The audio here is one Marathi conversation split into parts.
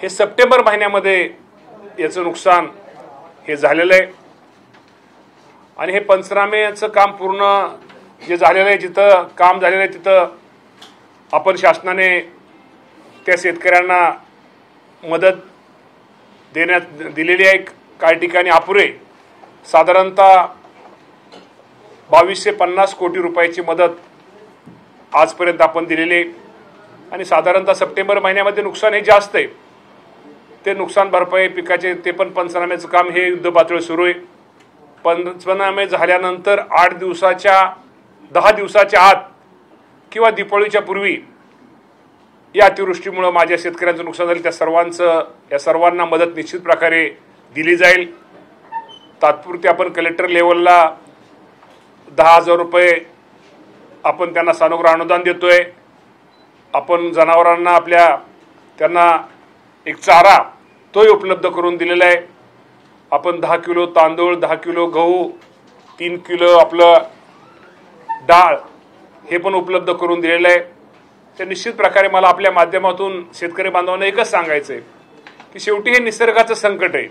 हे सप्टेंबर महिन्यामध्ये याचं नुकसान हे झालेलं आहे आणि हे पंचनाम्याचं काम पूर्ण जे झालेलं आहे, जिथं काम झालेलं आहे तिथं आपण शासनाने त्या शेतकऱ्यांना मदत देण्यात दिलेली आहे. काही ठिकाणी अपुरे साधारणतः 2250 कोटी रुपयाची मदत आजपर्यंत आपण दिलेली आहे आणि साधारणतः सप्टेंबर महिन्यामध्ये नुकसान हे जास्त आहे. ते नुकसान भरपाई पिकाचे ते पण पंचनाम्याचं काम हे युद्धपातळीवर सुरू आहे. पंचनामे झाल्यानंतर 8 दिवसाच्या 10 दिवसाच्या आत किंवा दिवाळीच्या पूर्वी या अतिवृष्टीमुळे माझ्या शेतकऱ्यांचं नुकसान झालं त्या सर्वांना मदत निश्चित प्रकारे दिली जाईल. तात्पुरती आपण कलेक्टर लेवलला 10,000 रुपये आपण त्यांना सानुग्रह अनुदान देतोय. आपण जनावरांना त्यांना एक चारा तोही उपलब्ध करून दिलेला आहे. आपण 10 किलो तांदूळ, 10 किलो गहू, 3 किलो आपलं डाळ हे पण उपलब्ध करून दिलेलं आहे. तर निश्चित प्रकारे मला आपल्या माध्यमातून शेतकरी बांधवांना एकच सांगायचं आहे की शेवटी हे निसर्गाचं संकट आहे.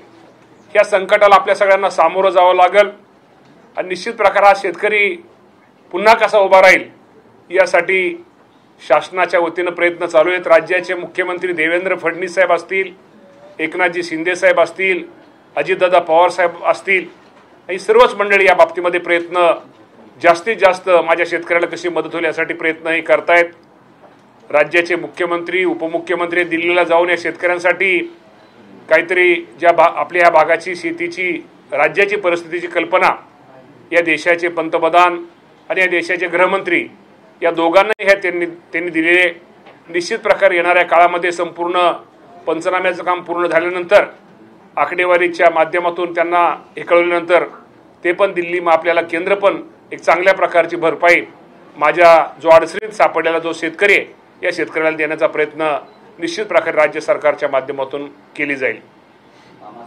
या संकटाला आपल्या सगळ्यांना सामोरं जावं लागेल आणि निश्चित प्रकारे हा शेतकरी पुन्हा कसा उभा राहील यासाठी शासनाच्या वतीनं प्रयत्न चालू आहेत. राज्याचे मुख्यमंत्री देवेंद्र फडणवीस साहेब असतील, एकनाथजी शिंदे साहेब असतील, अजितदादा पवार साहेब असतील, ही सर्वच मंडळी या बाबतीमध्ये प्रयत्न जास्तीत जास्त माझ्या शेतकऱ्याला कशी मदत होईल यासाठी प्रयत्नही करतायत. राज्याचे मुख्यमंत्री, उपमुख्यमंत्री दिल्लीला जाऊन या शेतकऱ्यांसाठी काहीतरी आपल्या या भागाची शेतीची राज्याची परिस्थितीची कल्पना या देशाचे पंतप्रधान आणि या देशाचे गृहमंत्री या दोघांनाही त्यांनी दिलेले. निश्चित प्रकारे येणाऱ्या काळामध्ये संपूर्ण पंचनाम्याचं काम पूर्ण झाल्यानंतर आकडेवारीच्या माध्यमातून त्यांना हे कळवल्यानंतर ते पण दिल्ली आपल्याला केंद्र पण एक चांगल्या प्रकारची भरपाई माझ्या जो अडचणीत सापडलेला जो शेतकरी आहे या शेतकऱ्याला देण्याचा प्रयत्न निश्चित प्रकारे राज्य सरकारच्या माध्यमातून केली जाईल.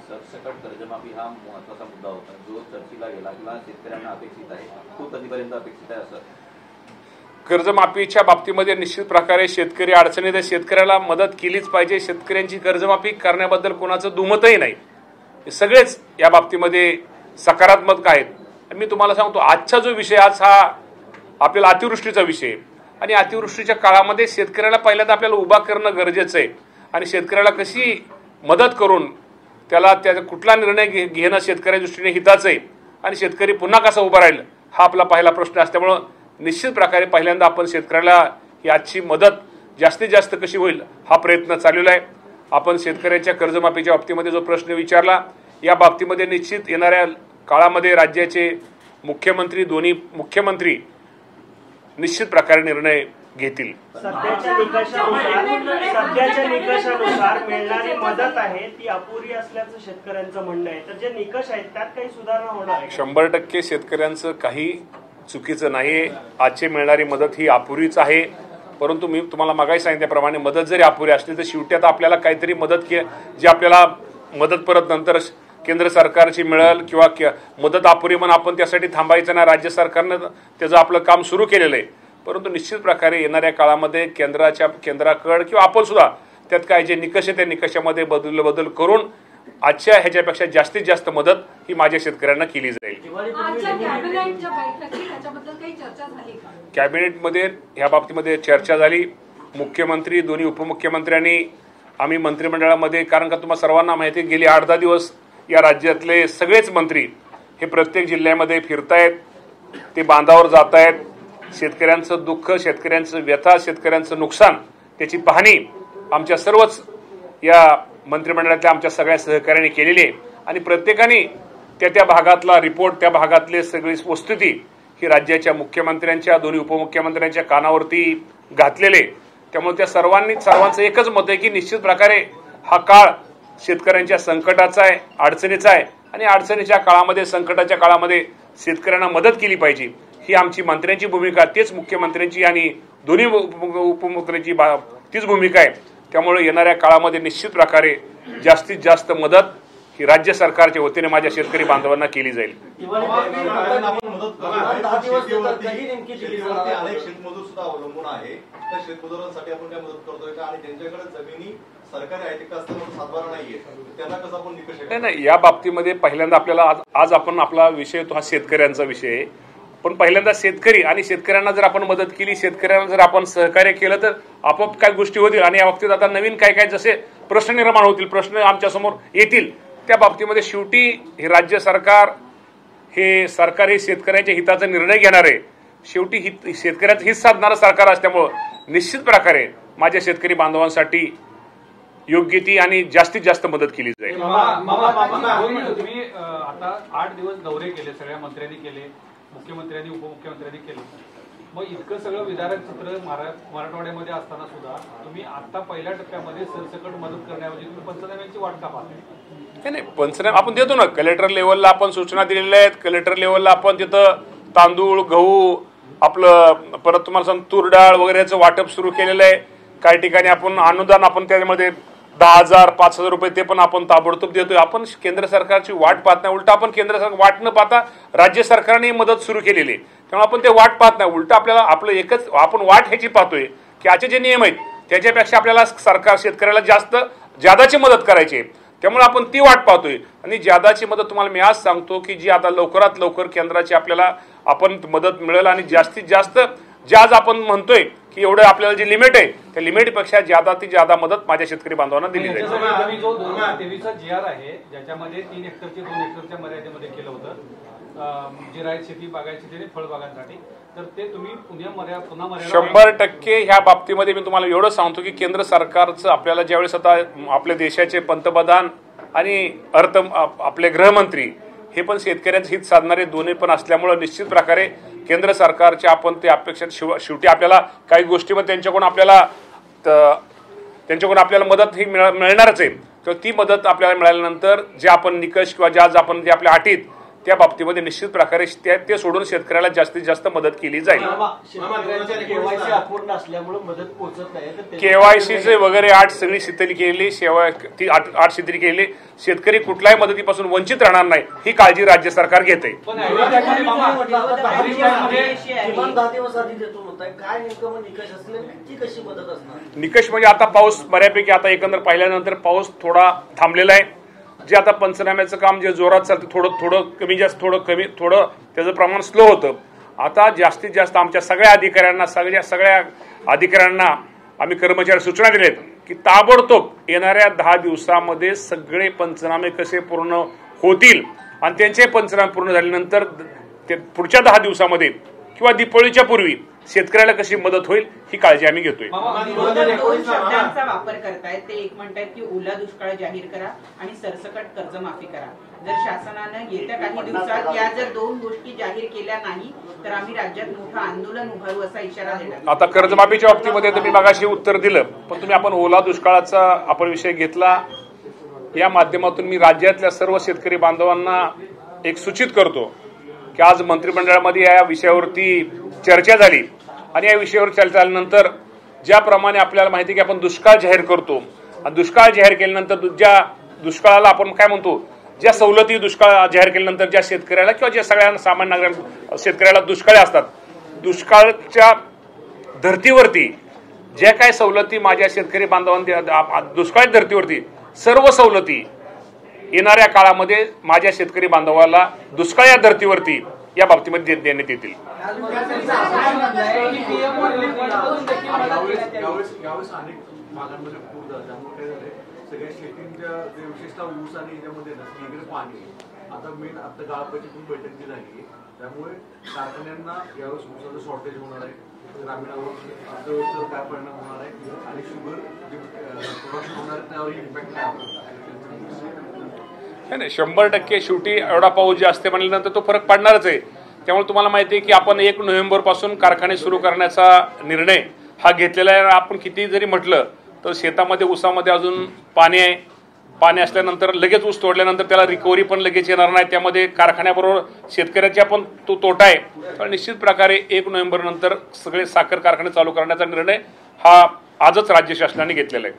सरसकट कर्जमाफी हा महत्त्वाचा मुद्दा होता जो चर्चेला गेला किंवा शेतकऱ्यांना अपेक्षित आहे, तो कधीपर्यंत अपेक्षित आहे? असं कर्जमाफीच्या बाबतीमध्ये निश्चित प्रकारे शेतकरी अडचणीत आहे, शेतकऱ्याला मदत केलीच पाहिजे. शेतकऱ्यांची कर्जमाफी करण्याबद्दल कोणाचं दुमतही नाही. सगळेच या बाबतीमध्ये सकारात्मक आहेत. मी तुम्हाला सांगतो आजचा जो विषय आज हा आपल्याला अतिवृष्टीचा विषय आणि अतिवृष्टीच्या काळामध्ये शेतकऱ्याला पहिल्यांदा आपल्याला उभा करणं गरजेचं आहे आणि शेतकऱ्याला कशी मदत करून त्याचा कुठला निर्णय घेणं शेतकऱ्याच्या दृष्टीने हिताचं आहे आणि शेतकरी पुन्हा कसा उभा राहील हा आपला पहिला प्रश्न आहे. त्यामुळं निश्चित प्रकारे पहिल्यांदा आपण शेतकऱ्याला ही आजची मदत जास्तीत जास्त कशी होईल हा प्रयत्न चाललेला आहे. आपण शेतकऱ्यांच्या कर्जमाफीच्या बाबतीमध्ये जो प्रश्न विचारला या बाबतीमध्ये निश्चित येणाऱ्या काळामध्ये राज्याचे मुख्यमंत्री, दोन्ही मुख्यमंत्री निश्चित प्रकारे निर्णय घेतील. सध्याच्या निकषानुसार मिळणारी मदत आहे ती अपुरी असल्याचं शेतकऱ्यांचं म्हणणं आहे. तर जे निकष आहेत त्यात काही सुधारणा होणार आहे? 100% शेतकऱ्यांचं काही चुकीचं नाही. आजची मिळणारी मदत ही अपुरीच आहे. परंतु मी तुम्हाला मागाही सांगितल्याप्रमाणे मदत जरी अपुरी असली तर शेवटी आता आपल्याला काहीतरी मदत जी आपल्याला मदत परत नंतर केंद्र सरकारची मिळेल किंवा मदत अपुरी म्हणून आपण त्यासाठी थांबायचं नाही. राज्य सरकारनं त्याचं आपलं काम सुरू केलेलं आहे. परंतु निश्चित प्रकारे येणाऱ्या काळामध्ये केंद्राकडे किंवा आपण सुद्धा त्यात काय जे निकष आहे त्या निकषामध्ये बदल करून आजच्या ह्याच्यापेक्षा जास्तीत जास्त मदत ही माझ्या शेतकऱ्यांना केली जाईल. कॅबिनेटमध्ये ह्या बाबतीमध्ये चर्चा झाली. मुख्यमंत्री, दोन्ही उपमुख्यमंत्र्यांनी, आम्ही मंत्रिमंडळामध्ये, कारण का तुम्हाला सर्वांना माहिती आहे गेली 8-10 दिवस या राज्यातले सगळेच मंत्री हे प्रत्येक जिल्ह्यामध्ये फिरतायत, ते बांधावर जात आहेत. शेतकऱ्यांचं दुःख, शेतकऱ्यांचं व्यथा, शेतकऱ्यांचं नुकसान त्याची पाहणी आमच्या सर्वच या मंत्रिमंडळातल्या आमच्या सगळ्या सहकार्याने केलेली आहे आणि प्रत्येकाने त्या भागातला रिपोर्ट, त्या भागातले सगळी वस्तुस्थिती ही राज्याच्या मुख्यमंत्र्यांच्या, दोन्ही उपमुख्यमंत्र्यांच्या कानावरती घातलेले. त्यामुळे त्या सर्वांचं एकच मत आहे की निश्चित प्रकारे हा काळ शेतकऱ्यांच्या संकटाचा आहे, अडचणीचा आहे आणि अडचणीच्या काळामध्ये, संकटाच्या काळामध्ये शेतकऱ्यांना मदत केली पाहिजे ही आमची मंत्र्यांची भूमिका, तेच मुख्यमंत्र्यांची आणि दोन्ही उपमुख्यमंत्र्यांची तीच भूमिका आहे. त्यामुळे येणाऱ्या काळामध्ये निश्चित प्रकारे जास्तीत जास्त मदत ही राज्य सरकारच्या वतीने माझ्या शेतकरी बांधवांना केली जाईल. अनेक शेतमजूर सुद्धा अवलंबून आहे. त्या शेतमजुरांसाठी आपण काय मदत करतोय का आणि त्यांच्याकडे जमिनी सरकारी आहे ते कसं सातबारा नाहीये, त्याला कसं आपण निकष? नाही, या बाबतीमध्ये पहिल्यांदा आपल्याला आज आपण आपला विषय तो हा शेतकऱ्यांचा विषय आहे. पण पहिल्यांदा शेतकरी आणि शेतकऱ्यांना जर आपण मदत केली, शेतकऱ्यांना जर आपण सहकार्य केलं तर आपोआप काय गोष्टी होतील. आणि या बाबतीत आता नवीन काय काय जसे प्रश्न निर्माण होतील, प्रश्न आमच्यासमोर येतील, त्या बाबतीमध्ये शेवटी हे राज्य सरकार हे शेतकऱ्यांच्या हिताचा निर्णय घेणार आहे. शेवटी शेतकऱ्याचं हित साधणारं सरकार असल्यामुळं निश्चित प्रकारे माझ्या शेतकरी बांधवांसाठी योग्य ती आणि जास्तीत जास्त मदत केली जाईल. तुम्ही आता 8 दिवस दौरे केले, सगळ्या मंत्र्यांनी केले, मुख्यमंत्र्यांनी उपमुख्यमंत्र्यांनी केले. मग इतकं सगळं विधारक सत्र मराठवाड्यामध्ये असताना सुद्धा तुम्ही आता पहिल्या टप्प्यामध्ये सरसकट मदत करण्याऐवजी तुम्ही पंचनाम्यांची वाट का पाहताय? नाही, पंचनामे आपण देतो ना. कलेक्टर लेवलला आपण सूचना दिलेल्या आहेत. कलेक्टर लेवलला आपण तिथं तांदूळ, गहू, आपलं परत तुम्हाला सांग तूर डाळ वगैरेचं वाटप सुरू केलेलं आहे. काही ठिकाणी आपण अनुदान आपण त्यामध्ये 10,000 5,000 रुपये ते पण आपण ताबडतोब देतोय. आपण केंद्र सरकारची वाट पाहत नाही, उलट आपण केंद्र सरकार वाट न पाहता राज्य सरकारने मदत सुरू केलेली आहे. त्यामुळे आपण ते वाट पाहत नाही, उलट आपल्याला आपलं एकच आपण वाट ह्याची पाहतोय की आजचे जे नियम आहेत त्याच्यापेक्षा आपल्याला सरकार शेतकऱ्याला जादाची मदत करायची आहे. त्यामुळे आपण ती वाट पाहतोय. आणि जादाची मदत तुम्हाला मी आज सांगतो की जी आता लवकरात लवकर केंद्राची आपल्याला आपण मदत मिळेल. आणि जास्तीत जास्त आज आपण म्हणतोय की एवढं आपल्याला जे लिमिट आहे त्या लिमिटपेक्षा जादा मदत माझ्या शेतकरी बांधवांना दिली जाईल. जो 2023चा GR आहे ज्याच्यामध्ये 3 हेक्टरचे 2 हेक्टरच्या मर्यादेमध्ये केलं होतं जिरायत शेती, बागायत शेती आणि फळबागांसाठी, तर ते तुम्ही पुन्हा मर्यादा 100% ह्या बाबतीमध्ये मी तुम्हाला एवढं सांगतो की केंद्र सरकारचं आपल्याला ज्यावेळेस आता आपल्या देशाचे पंतप्रधान आणि आपले गृहमंत्री हे पण शेतकऱ्यांचं हित साधणारे दोन्ही पण असल्यामुळे निश्चित प्रकारे केंद्र सरकारच्या आपण ते अपेक्षा शेवटी आपल्याला काही गोष्टीमध्ये त्यांच्याकडून आपल्याला मदत ही मिळणारच आहे. तर ती मदत आपल्याला मिळाल्यानंतर जे आपण निकष किंवा जे आपण जे आपल्या अटीत त्या बाबतीमध्ये निश्चित प्रकारे ते सोडून शेतकऱ्याला जास्तीत जास्त मदत केली जाईल. केवायसीचे वगैरे 8 सगळी शिथिल केलेली, ती 8 शिथिल केलेली, शेतकरी कुठल्याही मदतीपासून वंचित राहणार नाही ही काळजी राज्य सरकार घेते. निकष म्हणजे आता पाऊस बऱ्यापैकी आता एकंदर पाहिल्यानंतर पाऊस थोडा थांबलेला आहे. जे आता पंचनाम्याचं काम जे जोरात चालतं थोडं कमी त्याचं प्रमाण स्लो होतं. आता जास्तीत जास्त आमच्या सगळ्या अधिकाऱ्यांना आम्ही कर्मचारी सूचना दिलेत की ताबडतोब येणाऱ्या 10 दिवसामध्ये सगळे पंचनामे कसे पूर्ण होतील आणि त्यांचे पंचनामे पूर्ण झाल्यानंतर ते पुढच्या 10 दिवसामध्ये किंवा दीपावलीच्या पूर्वी शेतकऱ्याला कशी मदत होईल ही काळजी आम्ही घेतोय. शब्दांचा वापर करतायत ते. एक म्हणतात की ओला दुष्काळ जाहीर करा आणि सरसकट कर्जमाफी करा. जर शासनानं येत्या काही दिवसात या जर 2 गोष्टी जाहीर केल्या नाही तर आम्ही राज्यात मोठं आंदोलन उभारू असा इशारा देणार. आता कर्जमाफीच्या बाबतीमध्ये तुम्ही मागाशी उत्तर दिलं, पण आपण ओला दुष्काळाचा आपण विषय घेतला. या माध्यमातून मी राज्यातल्या सर्व शेतकरी बांधवांना एक सूचित करतो की आज मंत्रिमंडळामध्ये या विषयावरती चर्चा झाली आणि या विषयावर चर्चा झाल्यानंतर ज्याप्रमाणे आपल्याला माहिती की आपण दुष्काळ जाहीर करतो आणि दुष्काळ जाहीर केल्यानंतर ज्या दुष्काळाला आपण काय म्हणतो, ज्या सवलती दुष्काळ जाहीर केल्यानंतर ज्या शेतकऱ्याला किंवा ज्या सगळ्या सामान्य नागरिक शेतकऱ्याला दुष्काळ असतात, दुष्काळच्या धर्तीवरती ज्या काही सवलती माझ्या शेतकरी बांधवांना दुष्काळ धर्तीवरती सर्व सवलती येणाऱ्या काळामध्ये माझ्या शेतकरी बांधवाला दुष्काळ या धर्तीवरती या बाबतीमध्ये देण्यात येतील. सगळ्या शेतींच्या विशेषतः ऊस आणि याच्यामध्ये नसलेले पाणी आता मेन आता गाळपाची पण बैठक जी झाली त्यामुळे कारखान्यांना यावेळेस ऊसाचं शॉर्टेज होणार आहे. ग्रामीणावर अर्थव्यवस्थेवर काय परिणाम होणार आहे आणि शुगर जे प्रोडक्शन होणार आहे त्यावर इम्पॅक्ट काय होणार. 100% शेवटी एवढा पाऊस जे असते म्हणल्यानंतर तो फरक पडणारच आहे. त्यामुळे तुम्हाला माहिती आहे की आपण 1 नोव्हेंबरपासून कारखाने सुरू करण्याचा निर्णय हा घेतलेला आहे. आपण किती जरी म्हटलं तर शेतामध्ये ऊसामध्ये अजून पाणी आहे. पाणी असल्यानंतर लगेच ऊस तोडल्यानंतर त्याला रिकव्हरी पण लगेच येणार नाही. त्यामध्ये कारखान्याबरोबर शेतकऱ्याचा पण तो तोटा आहे. तर निश्चित प्रकारे 1 नोव्हेंबर नंतर सगळे साखर कारखाने चालू करण्याचा निर्णय हा आजच राज्य शासनाने घेतलेला आहे.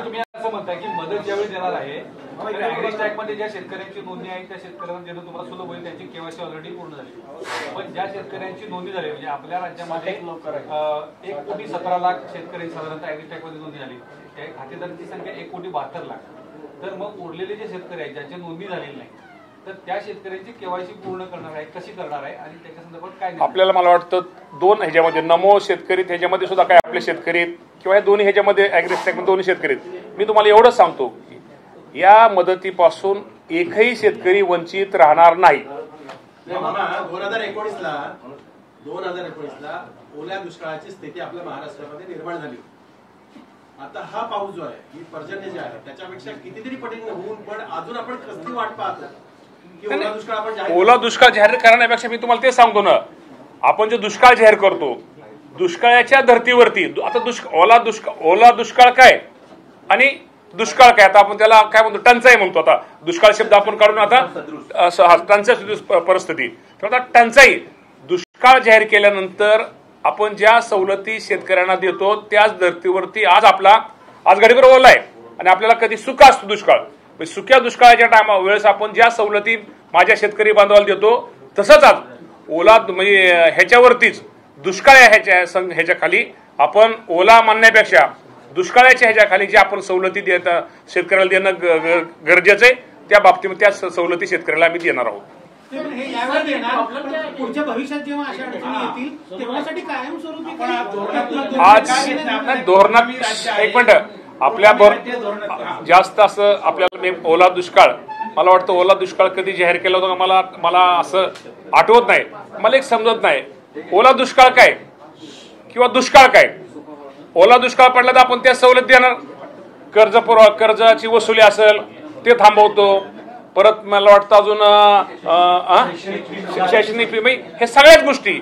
तुम्ही असं म्हणताय की मदत ज्यावेळी देणार आहे मध्ये ज्या शेतकऱ्यांची नोंदणी आहे त्या शेतकऱ्यांना देणं तुम्हाला सुलभ होईल. त्यांची केवायसी ऑलरेडी पूर्ण झाली. पण ज्या शेतकऱ्यांची नोंदणी झाली म्हणजे आपल्या राज्यामध्ये 1,17,00,000 शेतकरी साधारणतः मध्ये नोंदणी झाली. खातेदारांची संख्या 1,72 लाख, तर मग उरलेले जे शेतकरी आहेत ज्यांची नोंदणी झालेली नाही, तर त्या शेतकऱ्यांची केवायसी पूर्ण करणार आहे, कशी करणार आहे आणि त्याच्या संदर्भात काय आपल्याला मला वाटतं दोन ह्याच्यामध्ये नमो शेतकरी ह्याच्यामध्ये सुद्धा काय आपले शेतकरी आहेत किंवा या दोन्ही ह्याच्यामध्ये ॲग्री दोन्ही शेतकरी आहेत. मी तुम्हाला एवढंच सांगतो की या मदतीपासून एकही शेतकरी वंचित राहणार नाही. 2019ला ओल्या दुष्काळाची स्थिती आपल्या महाराष्ट्रामध्ये निर्माण झाली. आता हा पाऊस जो आहे, ही पर्जन्य जे आहे, त्याच्यापेक्षा कितीतरी पटीने होऊन पण अजून आपण कसली वाट पाहतो की ओला दुष्काळ आपण जाहीर ओला दुष्काळ जाहीर करण्यापेक्षा मी तुम्हाला ते सांगतो ना, आपण जो दुष्काळ जाहीर करतो दुष्काळाच्या धर्तीवरती आता ओला दुष्काळ काय आणि दुष्काळ काय, आता आपण त्याला काय म्हणतो, टंचाई म्हणतो. आता दुष्काळ शब्द आपण काढून आता टंचाई परिस्थिती, तर आता टंचाई दुष्काळ जाहीर केल्यानंतर आपण ज्या सवलती शेतकऱ्यांना देतो त्याच धर्तीवरती आज घडीभर ओला आहे आणि आपल्याला कधी सुका असतो दुष्काळ. सुक्या दुष्काळाच्या वेळेस आपण ज्या सवलती माझ्या शेतकरी बांधवाला देतो तसंच आज ओला म्हणजे ह्याच्यावरतीच दुष्काळ ह्याच्या खाली आपण ओला मानण्यापेक्षा दुष्काळाच्या ह्याच्या खाली जे आपण सवलती देत शेतकऱ्याला देणं गरजेचं आहे, त्या बाबतीमध्ये त्या सवलती शेतकऱ्याला आम्ही देणार आहोत. पुढच्या भविष्यात जेव्हा अशा अडचणी येतील तेव्हासाठी कायमस्वरूपी आज धोरणात एक मिनिट आपल्या जास्त असं आपल्याला ओला दुष्काळ, मला वाटतं ओला दुष्काळ कधी जाहीर केला होता मला असं आठवत नाही. मला एक समजत नाही ओला दुष्काळ काय किंवा दुष्काळ काय. ओला दुष्काळ पडला तर आपण त्या सवलत देणार, कर्जाची वसुली असेल ते थांबवतो, परत मला वाटतं अजून शैक्षणिक फी, हे सगळ्याच गोष्टी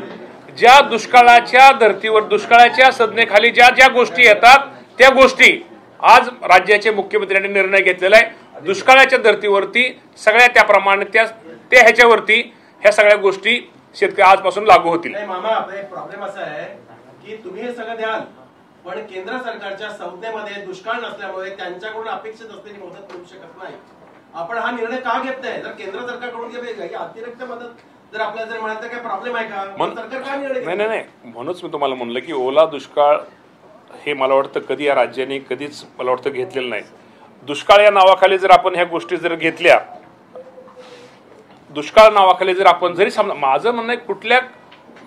ज्या दुष्काळाच्या धर्तीवर दुष्काळाच्या संज्ञेखाली ज्या गोष्टी येतात त्या गोष्टी आज राज्याचे मुख्यमंत्र्यांनी निर्णय घेतलेला आहे. दुष्काळाच्या धर्तीवरती सगळ्या त्याप्रमाणे त्या ह्याच्यावरती ह्या सगळ्या गोष्टी शेतकरी आजपासून लागू होतील. मामा प्रॉब्लेम असा आहे की तुम्ही हे सगळं द्याल पण केंद्र सरकारच्या संज्ञेमध्ये दुष्काळ नसल्यामुळे त्यांच्याकडून अपेक्षित असलेली मदत मिळू शकत नाही. आपण हा निर्णय का घेत नाही? जर केंद्र सरकारकडून ही अतिरिक्त मदत जर आपल्याला जर मिळालं तर काय प्रॉब्लेम आहे का? सरकार का निर्णय नाही म्हणूनच मी तुम्हाला म्हणलं की ओला दुष्काळ हे मला वाटतं कधी या राज्याने कधीच मला वाटतं घेतलेलं नाही. दुष्काळ या नावाखाली जर आपण ह्या गोष्टी जर घेतल्या, दुष्काळ नावाखाली जर आपण जरी समजा, माझं म्हणणं आहे कुठल्या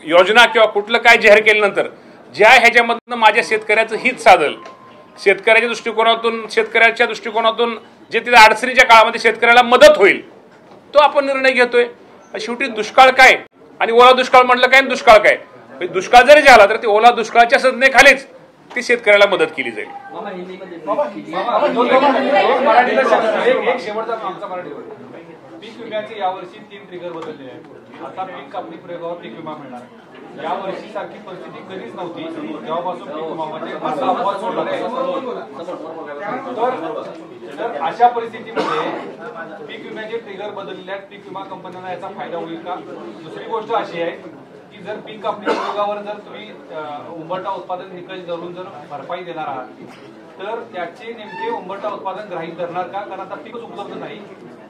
योजना किंवा कुठलं काय जाहीर केल्यानंतर ज्या ह्याच्यामधनं माझ्या शेतकऱ्याचं हित साधल, शेतकऱ्याच्या दृष्टिकोनातून जे तिथे अडचणीच्या काळामध्ये शेतकऱ्याला मदत होईल तो आपण निर्णय घेतोय. शेवटी दुष्काळ काय आणि ओला दुष्काळ म्हटलं काय, दुष्काळ काय, दुष्काळ जरी झाला तर ते ओला दुष्काळाच्या संज्ञेखालीच ती शेतकऱ्याला मदत केली जाईल. पीक विम्याचे यावर्षी 3 ट्रिगर बदलले आहेत. आता पीक कापणी प्रयोगावर पीक विमा मिळणार. या वर्षी सारखी परिस्थिती कधीच नव्हती जेव्हापासून पीक विमामध्ये अपवाद सोडला आहे. तर अशा परिस्थितीमध्ये पीक विम्याचे ट्रिगर बदलले आहेत. पीक विमा कंपन्यांना याचा फायदा होईल का? दुसरी गोष्ट अशी आहे की जर पीक कापणी प्रयोगावर जर तुम्ही उंबरठा उत्पादन निकष धरून जर भरपाई देणार आहात तर त्याचे नेमके उंबरठा उत्पादन ग्राह्य धरणार का? कारण आता पीकच उपलब्ध नाही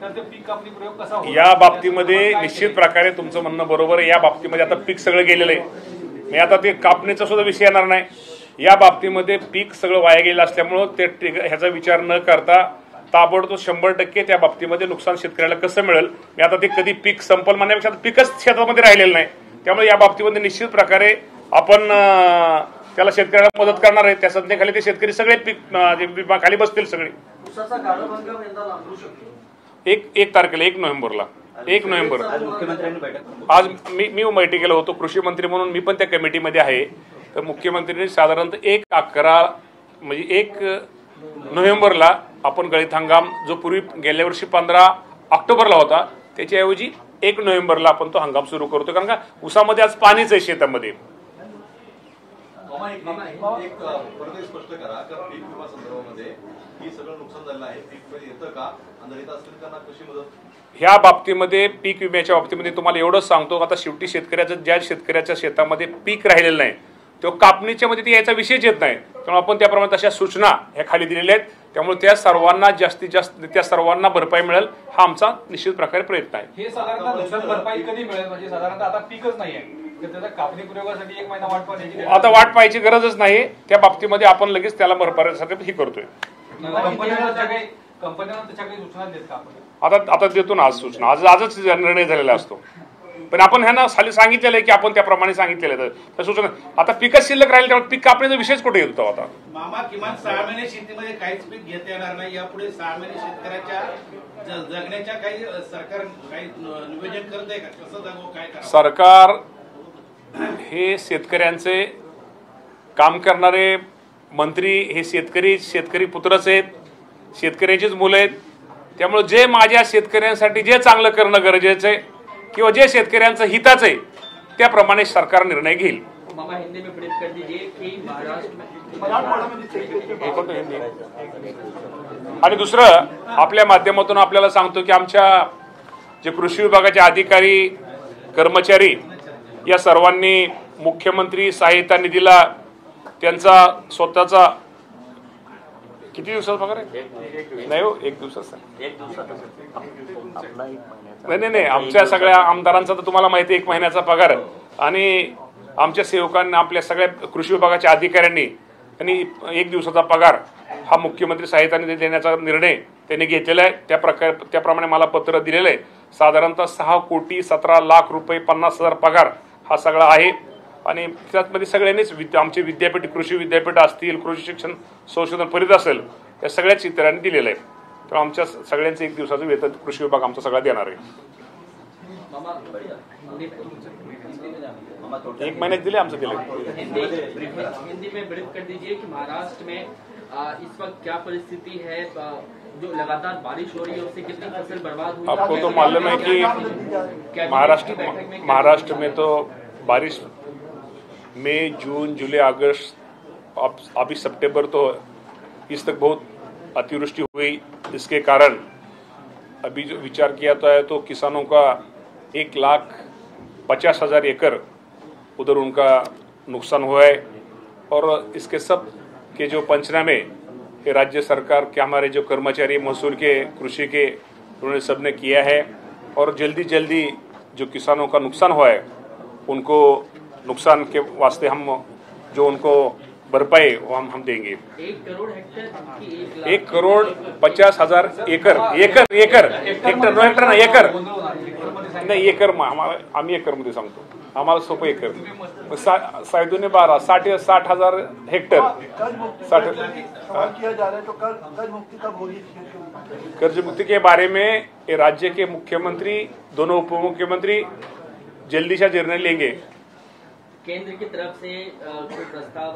तर ते पीक कापणी प्रयोग कसा होईल? या बाबतीमध्ये निश्चित प्रकारे तुमचं म्हणणं बरोबर आहे. या बाबतीमध्ये आता पीक सगळं गेलेलं आहे, मी आता ते कापणीचा सुद्धा विषय येणार नाही. या बाबतीमध्ये पीक सगळं वाया गेलं असल्यामुळं ते ह्याचा विचार न करता ताबडतोब 100% त्या बाबतीमध्ये नुकसान शेतकऱ्याला कसं मिळेल. मी आता ते कधी पीक संपल म्हणण्यापेक्षा पिकच शेतामध्ये राहिलेलं नाही, त्यामुळे या बाबतीमध्ये निश्चित प्रकारे आपण त्याला शेतकऱ्याला मदत करणार आहे. त्या संज्ञेखाली ते शेतकरी सगळे पीक खाली बसतील सगळे. 1 तारखेला 1 नोव्हेंबरला 1 नोव्हेंबर आज मी बैठकीला होतो कृषी मंत्री म्हणून, मी पण त्या कमिटीमध्ये आहे. तर मुख्यमंत्र्यांनी साधारणतः 1/11 म्हणजे 1 नोव्हेंबरला आपण गळीत हंगाम जो पूर्वी गेल्या वर्षी 15 ऑक्टोबरला होता त्याच्याऐवजी 1 नोव्हेंबरला आपण तो हंगाम सुरू करतो, कारण का उसामध्ये आज पाणीच आहे शेतामध्ये. एक परत स्पष्ट करा का पीक विमा संदर्भामध्ये ही सगळं नुकसान झालं आहे, पीक येतं का आणि येत असेल त्यांना कशी मदत? ह्या बाबतीमध्ये पीक विम्याच्या बाबतीमध्ये तुम्हाला एवढंच सांगतो, आता शेवटी ज्या शेतकऱ्याच्या शेतामध्ये पीक राहिलेलं नाही तो कापणीच्या मध्ये यायचा विषयच येत नाही. त्यामुळे आपण त्याप्रमाणे तशा सूचना ह्या खाली दिलेल्या आहेत. त्यामुळे त्या सर्वांना जास्तीत जास्त त्या सर्वांना भरपाई मिळेल हा आमचा निश्चित प्रकारे प्रयत्न आहे. हे साधारणतः नुकसान भरपाई कधी मिळेल? म्हणजे साधारणतः आता पीकच नाही आहे तर त्याचा कापणी प्रयोगासाठी 1 महिना वाट पाहण्याची आता वाट पाहायची गरजच नाही. त्या बाबतीमध्ये आपण लगेच त्याला भरपाईसाठी हे करतोय. कंपन्यांना त्याच्या काही सूचना देत का आपण? आता देतो ना आज सूचना. आजच निर्णय झालेला असतो. पण आपण ह्यांना खाली सांगितलेलं आहे की आपण त्याप्रमाणे सांगितलेलं आहे. त्या सूचना आता पिकच शिल्लक राहील त्यामुळे पीक कापण्याचा विषयच कुठे येत होता आता. मामा किमान 6 महिने शेतीमध्ये काहीच पीक घेता येणार नाही. यापुढे 6 महिने शेतकऱ्याच्या जगण्याच्या काही सरकार काही नियोजन करत आहे का? कसं जगू काय करावं? सरकार हे शेतकऱ्यांचे काम करणारे मंत्री हे शेतकरी पुत्रच आहेत, शेतकऱ्याचीच मुलं आहेत. त्यामुळे जे माझ्या शेतकऱ्यांसाठी जे चांगलं करणं गरजेचं आहे किंवा जे शेतकऱ्यांचं हिताचं आहे त्याप्रमाणे सरकार निर्णय घेईल. मामा हिंदी में ब्रीफ कर दीजिए कि महाराष्ट्र में आणि दुसरं आपल्या माध्यमातून आपल्याला सांगतो की आमच्या जे कृषी विभागाचे अधिकारी कर्मचारी या सर्वांनी मुख्यमंत्री सहायता निधीला त्यांचा स्वतःचा किती दिवसाचा पगार आहे? नाही हो, 1 दिवसाचा. नाही आमच्या सगळ्या आमदारांचा तर तुम्हाला माहिती आहे 1 महिन्याचा पगार. आणि आमच्या सेवकांना आपल्या सगळ्या कृषी विभागाच्या अधिकाऱ्यांनी आणि 1 दिवसाचा पगार हा मुख्यमंत्री सहायता निधी देण्याचा निर्णय त्यांनी घेतलेला आहे. त्याप्रमाणे मला पत्र दिलेलं आहे. साधारणतः 6,17,00,000 रुपये 50,000 पगार हा सगळा आहे. आणि त्यामध्ये सगळ्यांनीच आमचे विद्यापीठ कृषी विद्यापीठ असतील, कृषी शिक्षण संशोधन परिषद असेल, या सगळ्याच इतरांनी दिलेलं आहे. तर आमच्या सगळ्यांचं 1 दिवसाचं वेतन कृषी विभाग आमचा सगळा देणार आहे. 1 महिन्यात दिले आमचं दिले. हिंदी में ब्रीफ कर दीजिए कि महाराष्ट्र में इस वक्त क्या परिस्थिति है? जो लगातार बारिश हो रही है उससे कितनी फसल बर्बाद हुई? आपको तो मालूम है कि महाराष्ट्र में तो बारिश मई, जून, जुलाई, अगस्त, अभी सितंबर तो इस तक बहुत अतिवृष्टि हुई. इसके कारण अभी जो विचार किया तो किसानों का 1,50,000 एकड़ उधर उनका नुकसान हुआ है. और इसके सब के जो पंचनामे ये राज्य सरकार के हमारे जो कर्मचारी महसूल के कृषि के उन्होंने सबने किया है. और जल्दी जो किसानों का नुकसान हुआ है उनको नुकसान के वास्ते हम जो उनको भरपाई वो हम देंगे. 1 करोड़ हेक्टर की 1,50,000 एकड़ हेक्टर ना एकर नाही एकर आम्ही एकर मध्ये सांगतो. आम्हाला सोपं एकर 12 60,000 हेक्टर 60 किया जा रहा है. तो कर्ज मुक्ति कब होगी? कर्ज मुक्ति के बारे में ये राज्य के मुख्यमंत्री, दोनों उप मुख्यमंत्री जल्दी से निर्णय लेंगे. केंद्र की तरफ से कोई प्रस्ताव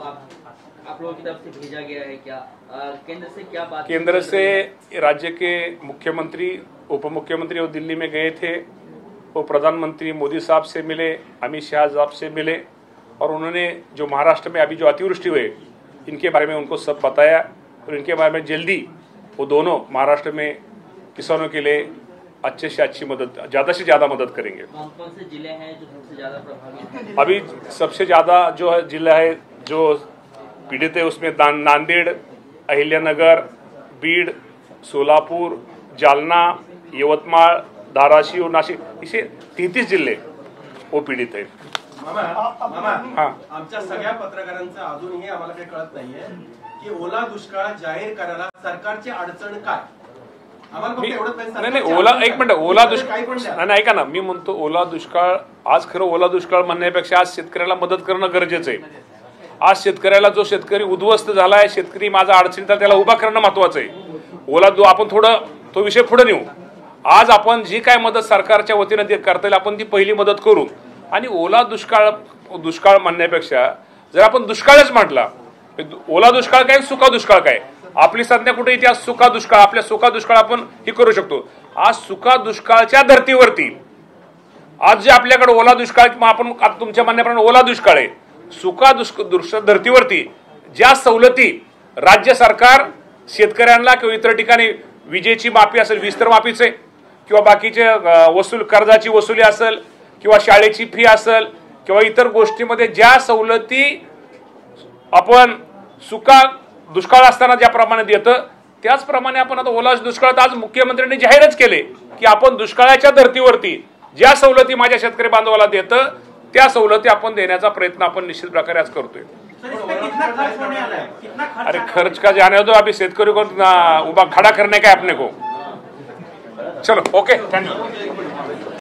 आप लोगों की तरफ से भेजा गया है क्या? केंद्र से क्या बात? केंद्र से राज्य के मुख्यमंत्री, उप मुख्यमंत्री वो दिल्ली में गए थे. वो प्रधानमंत्री मोदी साहब से मिले, अमित शाह साहब से मिले और उन्होंने जो महाराष्ट्र में अभी जो अतिवृष्टि हुए इनके बारे में उनको सब बताया. और इनके बारे में जल्दी वो दोनों महाराष्ट्र में किसानों के लिए अच्छे से अच्छी मदद, ज्यादा से ज्यादा मदद करेंगे. कौन से जिले हैं जो सबसे ज्यादा प्रभावित हैं? अभी सबसे ज्यादा जो है जिला है जो पीड़ित है उसमें नांदेड़, अहिल्यानगर, बीड, सोलापूर, जालना, यवतमाळ, धाराशिव, नाशिक इसे 33 जिल्हे वो पीडित आहेत. आमच्या सगळ्या पत्रकारांचं अजूनही आम्हाला काही कळत नाहीये की ओला दुष्काळ जाहीर करायला सरकारची अडचण काय? नाही ओला एक मिनिट ओला दुष्काळ नाही ऐका ना मी म्हणतो ओला दुष्काळ आज खरं ओला दुष्काळ म्हणण्यापेक्षा आज शेतकऱ्याला मदत करणं गरजेचं आहे. आज शेतकऱ्याला जो शेतकरी उद्ध्वस्त झालाय शेतकरी माझा अडचणीत त्याला उभा करणं महत्वाचं आहे. ओला आपण थोडं तो विषय पुढे नेऊ. आज आपण जी काय मदत सरकारच्या वतीने करता येईल आपण ती पहिली मदत करू. आणि ओला दुष्काळ म्हणण्यापेक्षा जर आपण दुष्काळच म्हटला ओला दुष्काळ काय सुका दुष्काळ काय आपली संज्ञा कुठे इथे सुका दुष्काळ आपल्या सुका दुष्काळ आपण हे करू शकतो. आज सुका दुष्काळाच्या धर्तीवरती आज जे आपल्याकडे ओला दुष्काळ आपण तुमच्या म्हणण्याप्रमाणे ओला दुष्काळ आहे सुका धर्तीवरती ज्या सवलती राज्य सरकार शेतकऱ्यांना किंवा इतर ठिकाणी विजेची माफी असेल विस्तर माफीचे किंवा बाकीचे वसूल कर्जाची वसुली असेल किंवा शाळेची फी असेल किंवा इतर गोष्टीमध्ये ज्या सवलती आपण सुका दुष्काळ असताना ज्याप्रमाणे देतं त्याचप्रमाणे आपण आता ओला दुष्काळात आज मुख्यमंत्र्यांनी जाहीरच केले की आपण दुष्काळाच्या धर्तीवरती ज्या सवलती माझ्या शेतकरी बांधवाला देतं त्या सवलती आपण देण्याचा प्रयत्न आपण निश्चित प्रकारे आज करतोय. सर, इसमें कितना खर्च होने वाला है? कितना खर्च? अरे खर्च का जाने दो, अभी शेतकरी को उबा खड़ा करने का है अपने को. चलो, ओके, थैंक यू.